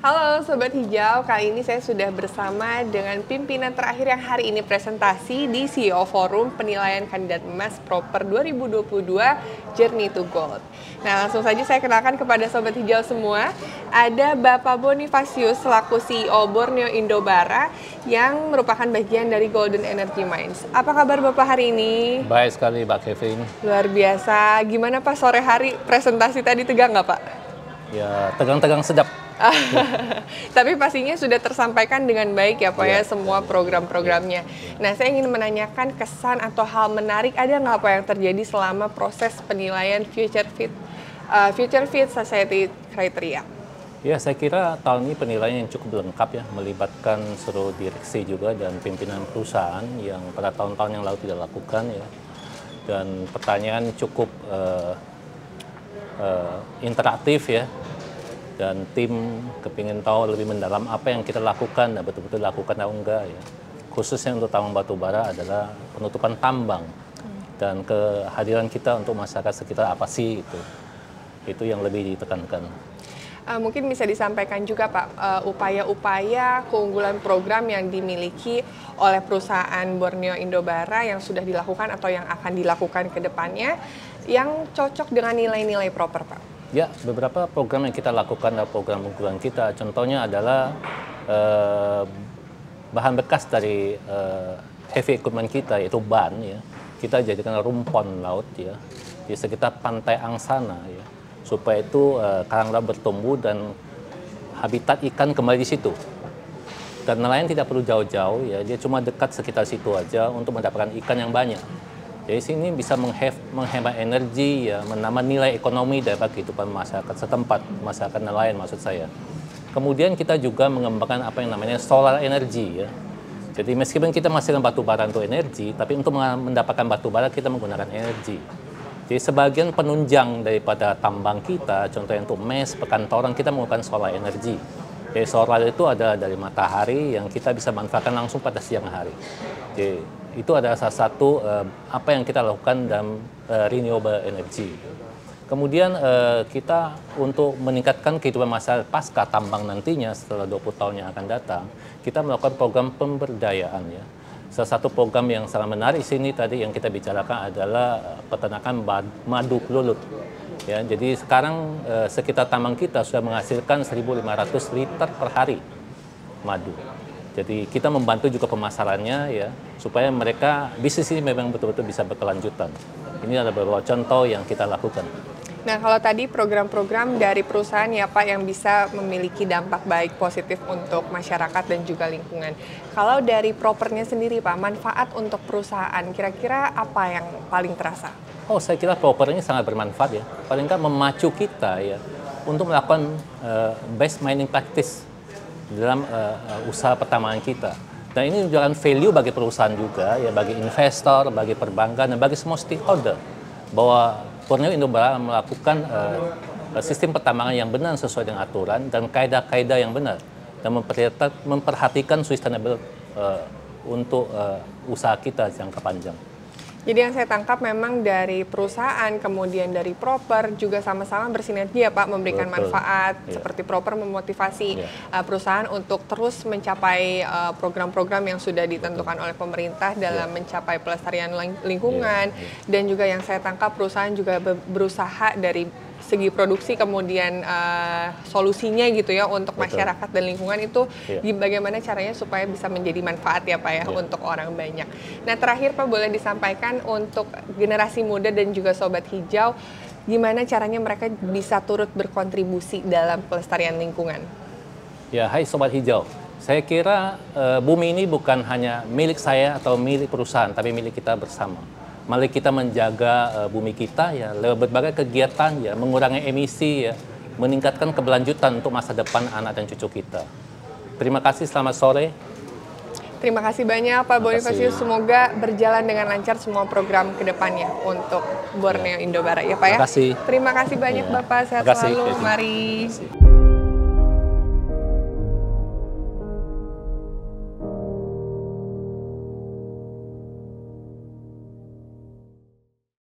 Halo Sobat Hijau, kali ini saya sudah bersama dengan pimpinan terakhir yang hari ini presentasi di CEO Forum Penilaian Kandidat Emas Proper 2022 Journey to Gold. Nah, langsung saja saya kenalkan kepada Sobat Hijau semua. Ada Bapak Bonifasius selaku CEO Borneo Indobara yang merupakan bagian dari Golden Energy Mines. Apa kabar Bapak hari ini? Baik sekali Mbak Kevin. Luar biasa. Gimana Pak sore hari presentasi tadi, tegang nggak Pak? Ya, tegang-tegang sedap. Tapi pastinya sudah tersampaikan dengan baik ya Pak ya semua program-programnya. Nah, saya ingin menanyakan kesan atau hal menarik ada nggak Pak yang terjadi selama proses penilaian Future Fit Society Criteria? Ya, saya kira tahun ini penilaian yang cukup lengkap ya, melibatkan seluruh direksi juga dan pimpinan perusahaan yang pada tahun-tahun yang lalu tidak lakukan ya. Dan pertanyaan cukup interaktif ya. Dan tim kepingin tahu lebih mendalam apa yang kita lakukan dan betul-betul lakukan atau enggak ya. Khususnya untuk tambang batu bara adalah penutupan tambang dan kehadiran kita untuk masyarakat sekitar apa sih itu. Itu yang lebih ditekankan. Mungkin bisa disampaikan juga Pak, upaya-upaya keunggulan program yang dimiliki oleh perusahaan Borneo Indobara yang sudah dilakukan atau yang akan dilakukan ke depannya yang cocok dengan nilai-nilai proper Pak. Ya, beberapa program yang kita lakukan adalah program unggulan kita. Contohnya adalah bahan bekas dari heavy equipment kita, yaitu ban. Ya. Kita jadikan rumpon laut ya, di sekitar pantai Angsana, ya, supaya itu karang laut bertumbuh dan habitat ikan kembali di situ. Dan nelayan tidak perlu jauh-jauh, ya, dia cuma dekat sekitar situ aja untuk mendapatkan ikan yang banyak. Jadi sini bisa menghemat energi, ya, menambah nilai ekonomi dari kehidupan masyarakat setempat, masyarakat nelayan maksud saya. Kemudian kita juga mengembangkan apa yang namanya solar energy, ya. Jadi meskipun kita menghasilkan batu bara untuk energi, tapi untuk mendapatkan batu bara kita menggunakan energi. Jadi sebagian penunjang daripada tambang kita, contohnya untuk mes, perkantoran, kita menggunakan solar energy. Jadi solar itu adalah dari matahari yang kita bisa manfaatkan langsung pada siang hari. Jadi itu adalah salah satu apa yang kita lakukan dalam renewable energy. Kemudian kita untuk meningkatkan kehidupan masyarakat pasca tambang nantinya setelah 20 tahun yang akan datang, kita melakukan program pemberdayaan ya. Salah satu program yang sangat menarik di sini tadi yang kita bicarakan adalah peternakan madu kelulut. Ya, jadi sekarang sekitar tambang kita sudah menghasilkan 1.500 liter per hari madu. Jadi kita membantu juga pemasarannya ya, supaya mereka bisnis ini memang betul-betul bisa berkelanjutan. Ini adalah beberapa contoh yang kita lakukan. Nah, kalau tadi program-program dari perusahaan ya Pak yang bisa memiliki dampak baik positif untuk masyarakat dan juga lingkungan. Kalau dari propernya sendiri Pak, manfaat untuk perusahaan kira-kira apa yang paling terasa? Oh, saya kira proper ini sangat bermanfaat ya. Paling nggak memacu kita ya untuk melakukan best mining practice dalam usaha pertambangan kita. Dan ini menunjukkan value bagi perusahaan juga, ya, bagi investor, bagi perbankan, dan bagi semua stakeholder. Bahwa Borneo Indobara melakukan sistem pertambangan yang benar sesuai dengan aturan dan kaidah-kaidah yang benar. Dan memperhatikan sustainable untuk usaha kita jangka panjang. Jadi yang saya tangkap memang dari perusahaan, kemudian dari proper juga sama-sama bersinergi ya Pak, memberikan manfaat seperti proper memotivasi perusahaan untuk terus mencapai program-program yang sudah ditentukan oleh pemerintah dalam mencapai pelestarian lingkungan. Dan juga yang saya tangkap perusahaan juga berusaha dari segi produksi kemudian solusinya gitu ya untuk masyarakat dan lingkungan itu bagaimana caranya supaya bisa menjadi manfaat ya Pak ya untuk orang banyak. Nah, terakhir Pak boleh disampaikan untuk generasi muda dan juga Sobat Hijau gimana caranya mereka bisa turut berkontribusi dalam pelestarian lingkungan. Ya, hai Sobat Hijau. Saya kira bumi ini bukan hanya milik saya atau milik perusahaan, tapi milik kita bersama. Mari kita menjaga bumi kita ya lewat berbagai kegiatan ya, mengurangi emisi ya, meningkatkan keberlanjutan untuk masa depan anak dan cucu kita. Terima kasih, selamat sore. Terima kasih banyak Pak Bonifasius, semoga berjalan dengan lancar semua program ke depannya untuk Borneo Indobara ya Pak ya. Terima kasih. Terima kasih banyak Bapak, sehat selalu. Mari.